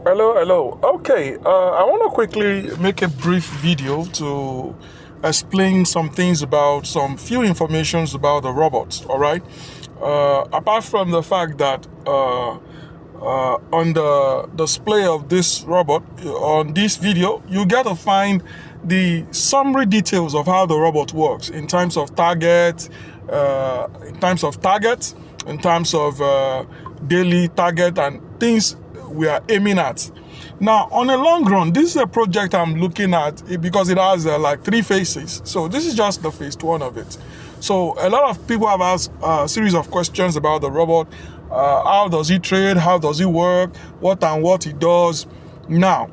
Hello. Okay, I want to quickly make a brief video to explain some things about some few informations about the robots. All right. Apart from the fact that on the display of this robot on this video, you get to find the summary details of how the robot works in terms of target, in terms of daily target and things we are aiming at. Now, on a long run, this is a project I'm looking at because it has like 3 phases. So this is just the phase 1 of it. So a lot of people have asked a series of questions about the robot. How does it trade? How does it work? What it does? Now,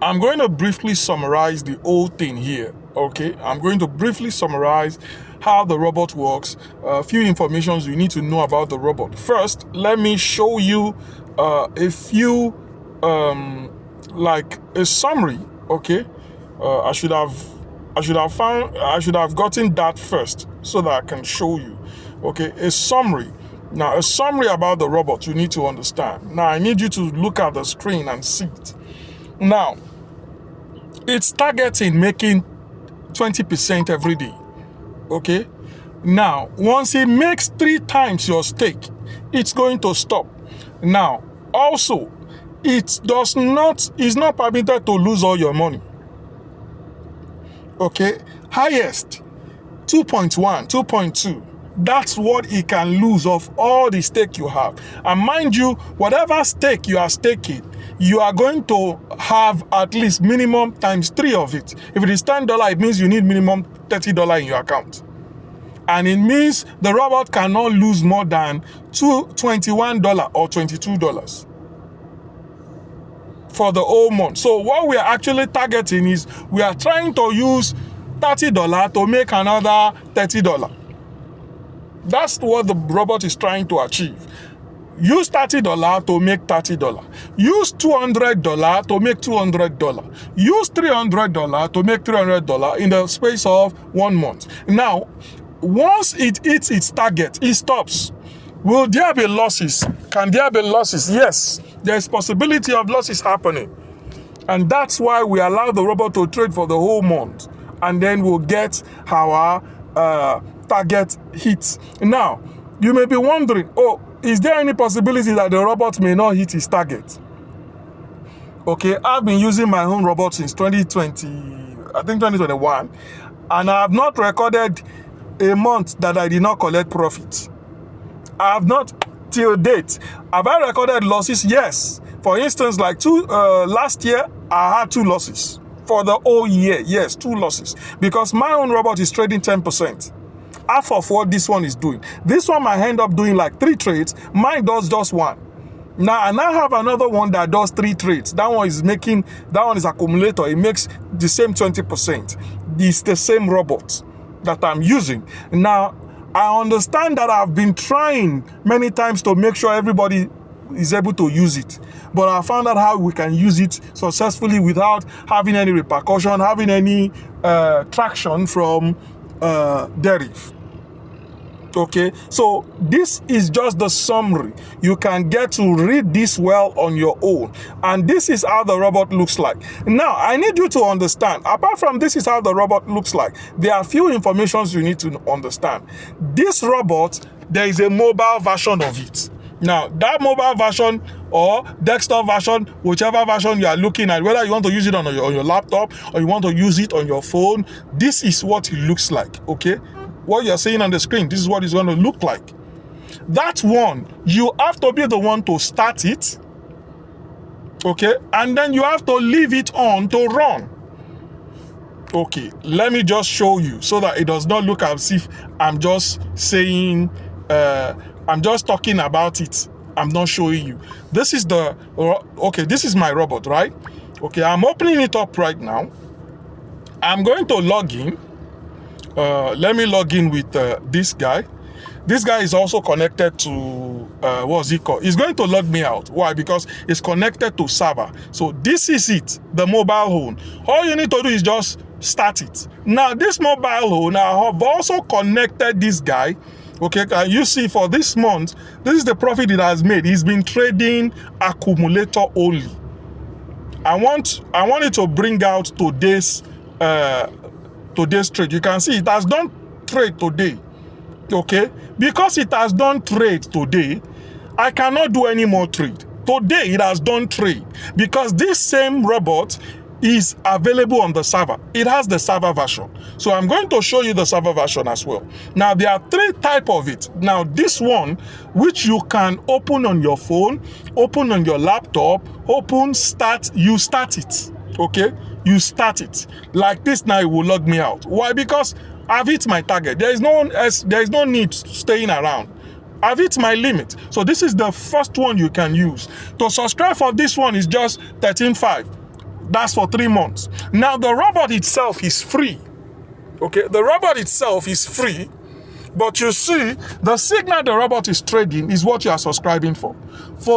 I'm going to briefly summarize the whole thing here. Okay, I'm going to briefly summarize how the robot works, a few informations you need to know about the robot. First, let me show you a few like a summary. Okay, I should have gotten that first so that I can show you. Okay, a summary. Now, a summary about the robot you need to understand. Now, I need you to look at the screen and see it. Now, it's targeting making 20% every day. Okay, now once it makes 3 times your stake, it's going to stop. Now, also, is not permitted to lose all your money. Okay, highest 2.1, 2.2. That's what it can lose of all the stake you have. And mind you, whatever stake you are staking, you are going to have at least minimum times 3 of it. If it is $10, it means you need minimum $30 in your account. And it means the robot cannot lose more than $21 or $22 for the whole month. So what we are actually targeting is we are trying to use $30 to make another $30. That's what the robot is trying to achieve. Use $30 to make $30. Use $200 to make $200. Use $300 to make $300 in the space of 1 month. Now, once it hits its target, it stops. Will there be losses? Can there be losses? Yes, there is possibility of losses happening. And that's why we allow the robot to trade for the whole month. And then we'll get our target hits. Now, you may be wondering, is there any possibility that the robot may not hit his target? Okay, I've been using my own robot since 2021, and I have not recorded a month that I did not collect profit. I have not till date. Have I recorded losses? Yes. For instance, like last year, I had 2 losses. For the whole year, yes, 2 losses. Because my own robot is trading 10%. Half of what this one is doing. This one might end up doing like 3 trades. Mine does just 1. Now, I now have another one that does 3 trades. That one is Accumulator. It makes the same 20%. It's the same robot that I'm using. Now, I understand that I've been trying many times to make sure everybody is able to use it. But I found out how we can use it successfully without having any repercussion, having any traction from Deriv. Okay, so this is just the summary. You can get to read this well on your own. And this is how the robot looks like. Now, I need you to understand, apart from this is how the robot looks like, there are few informations you need to understand. This robot, there is a mobile version of it. Now, that mobile version or desktop version, whichever version you are looking at, whether you want to use it on your laptop or you want to use it on your phone, this is what it looks like, okay? What you're seeing on the screen, this is what it's going to look like. That one, you have to be the one to start it, okay? And then you have to leave it on to run. Okay, let me just show you so that it does not look as if I'm just saying, I'm just talking about it. I'm not showing you. This is this is my robot, right? Okay, I'm opening it up right now. I'm going to log in. Let me log in with this guy. This guy is also connected to, what's it called? He's going to log me out. Why? Because it's connected to server. So this is it, the mobile phone. All you need to do is just start it. Now, this mobile phone, I have also connected this guy Okay, can you see for this month, this is the profit it has made. He's been trading accumulator only. I want it to bring out today's trade. You can see it has done trade today. Okay, because it has done trade today, I cannot do any more trade. Today it has done trade because this same robot is available on the server. It has the server version. So I'm going to show you the server version as well. Now there are 3 types of it. Now this one, which you can open on your phone, open on your laptop, you start it. Okay, you start it. Like this now, it will log me out. Why? Because I've hit my target. There is no need staying around. I've hit my limit. So this is the first one you can use. To subscribe for this one is just 13.5. That's for 3 months. Now the robot itself is free. Okay, the robot itself is free, but you see the signal the robot is trading is what you are subscribing for.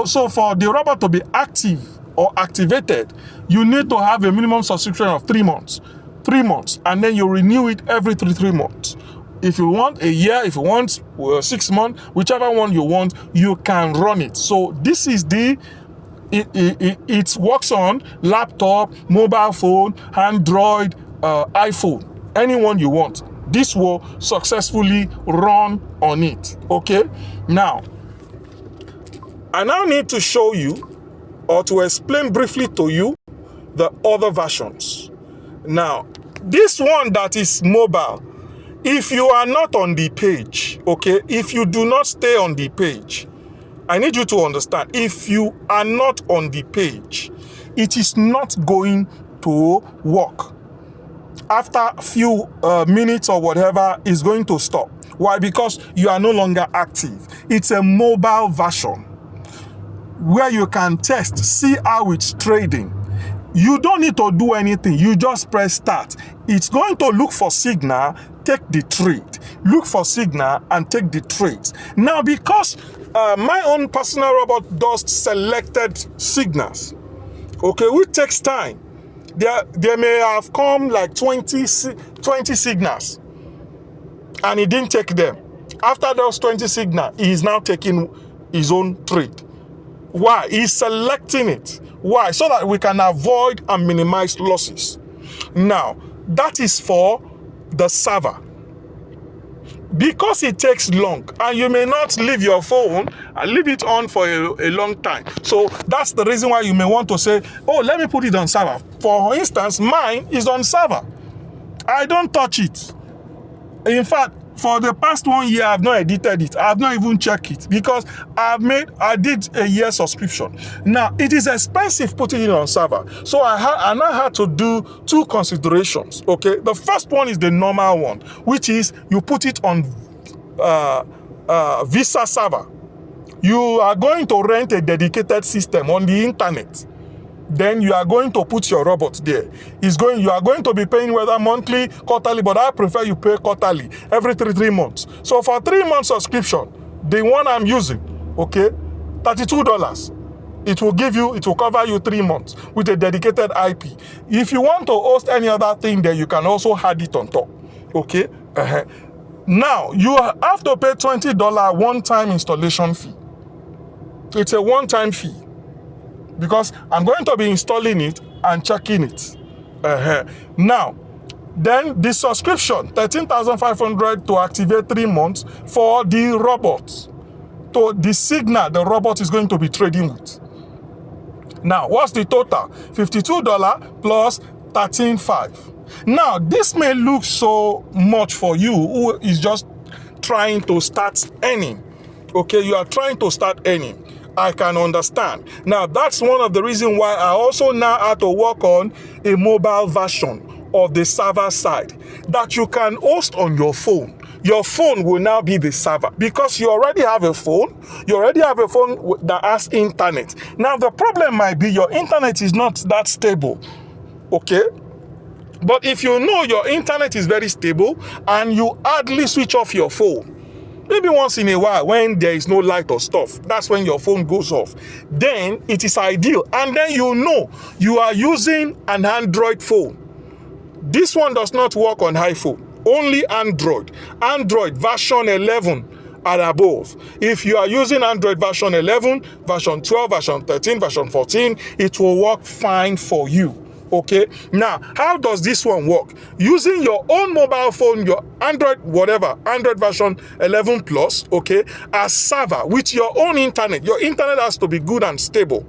So for the robot to be active or activated, you need to have a minimum subscription of 3 months. 3 months, and then you renew it every 3 months. If you want a year, if you want 6 months, whichever one you want, you can run it. So this is it works on laptop, mobile phone, Android, iPhone, anyone you want. This will successfully run on it. Okay, now I now need to show you or to explain briefly to you the other versions. Now this one that is mobile, if you are not on the page, okay, if you do not stay on the page, I need you to understand, if you are not on the page, it is not going to work. After a few minutes or whatever, it's going to stop. Why? Because you are no longer active. It's a mobile version where you can test, see how it's trading. You don't need to do anything. You just press start. It's going to look for signal, take the trade. Look for signal and take the trades. Now, because my own personal robot does selected signals, okay, which takes time. There may have come like 20 signals, and he didn't take them. After those 20 signals, he is now taking his own trade. Why? He's selecting it. Why? So that we can avoid and minimize losses. Now, that is for the server. Because it takes long, and you may not leave your phone and leave it on for a long time. So that's the reason why you may want to say, oh, let me put it on server. For instance, mine is on server. I don't touch it. In fact, for the past 1 year, I've not edited it. I've not even checked it because I did a year subscription. Now, it is expensive putting it on server. So I now had to do 2 considerations, okay? The first one is the normal one, which is you put it on Visa server. You are going to rent a dedicated system on the internet. Then you are going to put your robot there. You are going to be paying whether monthly, quarterly, but I prefer you pay quarterly, every 3 months. So for 3 months subscription, the one I'm using, okay, $32. It will cover you 3 months with a dedicated IP. If you want to host any other thing there, you can also add it on top, okay? Now, you have to pay $20 one-time installation fee. It's a one-time fee, because I'm going to be installing it and checking it. Now, then the subscription, $13,500 to activate 3 months for the robot. So the signal the robot is going to be trading with. Now, what's the total? $52 plus $13,500. Now, this may look so much for you who is just trying to start earning. Okay, you are trying to start earning. I can understand. Now, that's one of the reasons why I also now have to work on a mobile version of the server side that you can host on your phone. Your phone will now be the server because you already have a phone. You already have a phone that has internet. Now, the problem might be your internet is not that stable. Okay? But if you know your internet is very stable and you hardly switch off your phone, maybe once in a while when there is no light or stuff, that's when your phone goes off. Then it is ideal. And then you know you are using an Android phone. This one does not work on iPhone, only Android. Android version 11 and above. If you are using Android version 11, version 12, version 13, version 14, it will work fine for you. Okay, now how does this one work? Using your own mobile phone, your Android, whatever, Android version 11 plus, okay, as server with your own internet. Your internet has to be good and stable,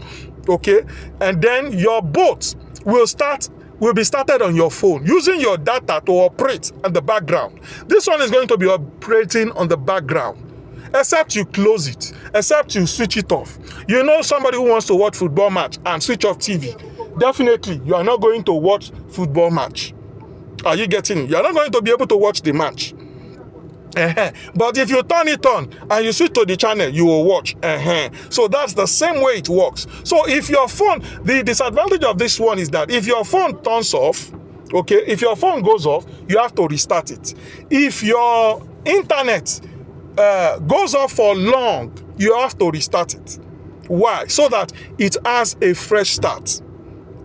okay, and then your boat will be started on your phone using your data to operate in the background. This one is going to be operating on the background, except you close it, except you switch it off. You know, somebody who wants to watch football match and switch off TV, definitely you are not going to watch football match. Are you getting it? You are not going to be able to watch the match. But if you turn it on and you switch to the channel, you will watch. So that's the same way it works. So if your phone, the disadvantage of this one is that if your phone turns off, okay, if your phone goes off, you have to restart it. If your internet goes off for long, you have to restart it. Why? So that it has a fresh start.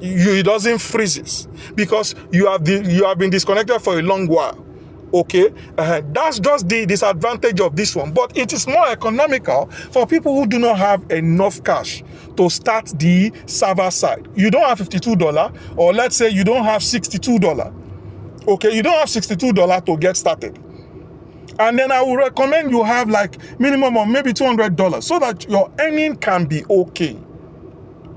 It doesn't freeze because you have been disconnected for a long while. Okay, that's just the disadvantage of this one, but it is more economical for people who do not have enough cash to start the server side. You don't have $52, or let's say you don't have $62. Okay, you don't have $62 to get started. And then I would recommend you have like minimum of maybe $200 so that your earning can be okay.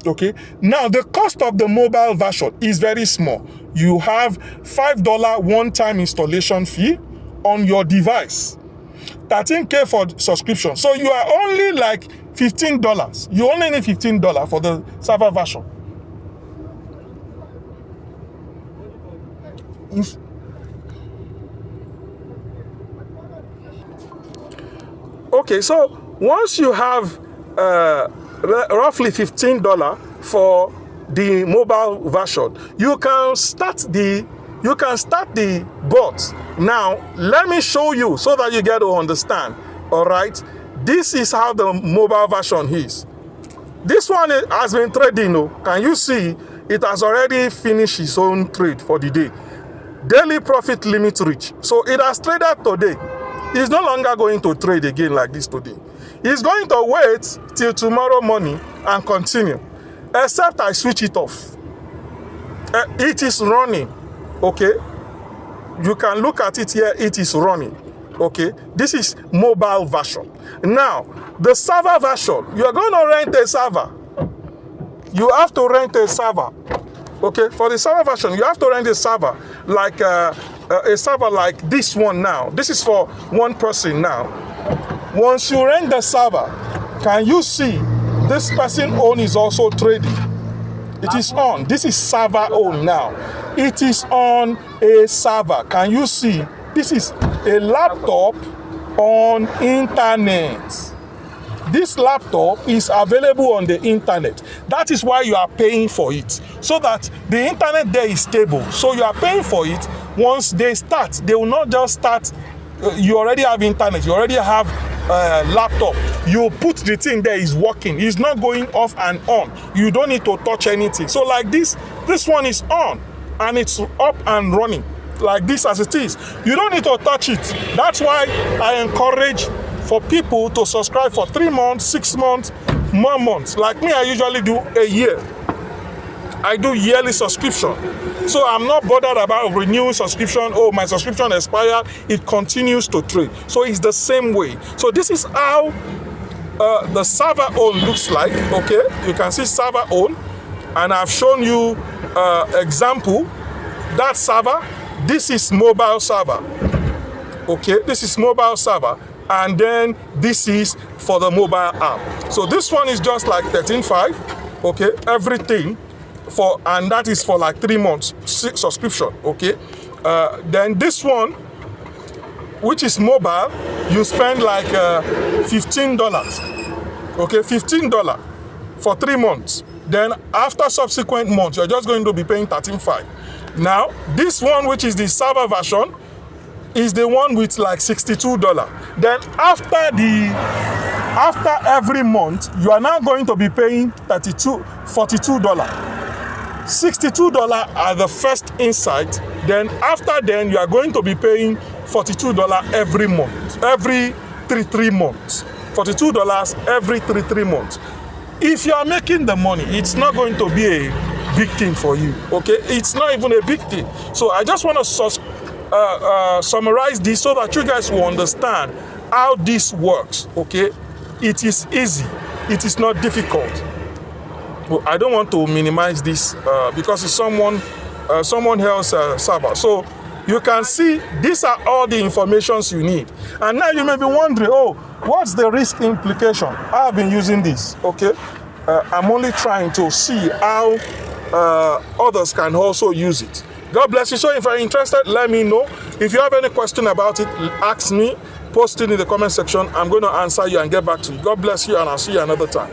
Okay, now the cost of the mobile version is very small. You have $5 one-time installation fee on your device, $13K for subscription. So you are only like $15. You only need $15 for the server version. Okay, so once you have roughly $15 for the mobile version, you can start the bot. Now let me show you so that you get to understand. All right, this is how the mobile version is. This one has been trading. Can you see it has already finished its own trade for the day? Daily profit limit reach. So it has traded today. It's no longer going to trade again like this today. It's going to wait till tomorrow morning and continue, except I switch it off. It is running, okay? You can look at it here, it is running, okay? This is mobile version. Now, the server version, you are going to rent a server. You have to rent a server, okay? For the server version, you have to rent a server like a server like this one now. This is for one person now. Once you rent the server, can you see this person own is also trading? It is on. This is server own now. It is on a server. Can you see? This is a laptop on internet. This laptop is available on the internet. That is why you are paying for it, so that the internet there is stable. So you are paying for it. Once they start, they will not just start. You already have internet. You already have laptop. You put the thing there, is working. It's not going off and on. You don't need to touch anything. So like this one is on and it's up and running like this as it is. You don't need to touch it. That's why I encourage for people to subscribe for 3 months, 6 months, more months. Like me, I usually do a year. I do yearly subscription. So I'm not bothered about renewing subscription. Oh, my subscription expired. It continues to trade. So it's the same way. So this is how the server own looks like. Okay, you can see server own, and I've shown you example. That server. This is mobile server. Okay, this is mobile server, and then this is for the mobile app. So this one is just like 13.5. Okay, everything. And that is for like 3 months subscription. Okay, then this one, which is mobile, you spend like $15. Okay, $15 for 3 months. Then after subsequent months, you're just going to be paying 13.5. Now this one, which is the server version, is the one with like $62. Then after every month, you are now going to be paying $42. $62 at the first insight. Then after then, you are going to be paying $42 every month, every 3 months. $42 every 3 months. If you are making the money, it's not going to be a big thing for you, okay? It's not even a big thing. So I just want to summarize this so that you guys will understand how this works, okay? It is easy. It is not difficult. Well, I don't want to minimize this because it's someone else's server. So you can see these are all the informations you need. And now you may be wondering, oh, what's the risk implication? I've been using this, okay? I'm only trying to see how others can also use it. God bless you. So if you're interested, let me know. If you have any question about it, ask me. Post it in the comment section. I'm going to answer you and get back to you. God bless you, and I'll see you another time.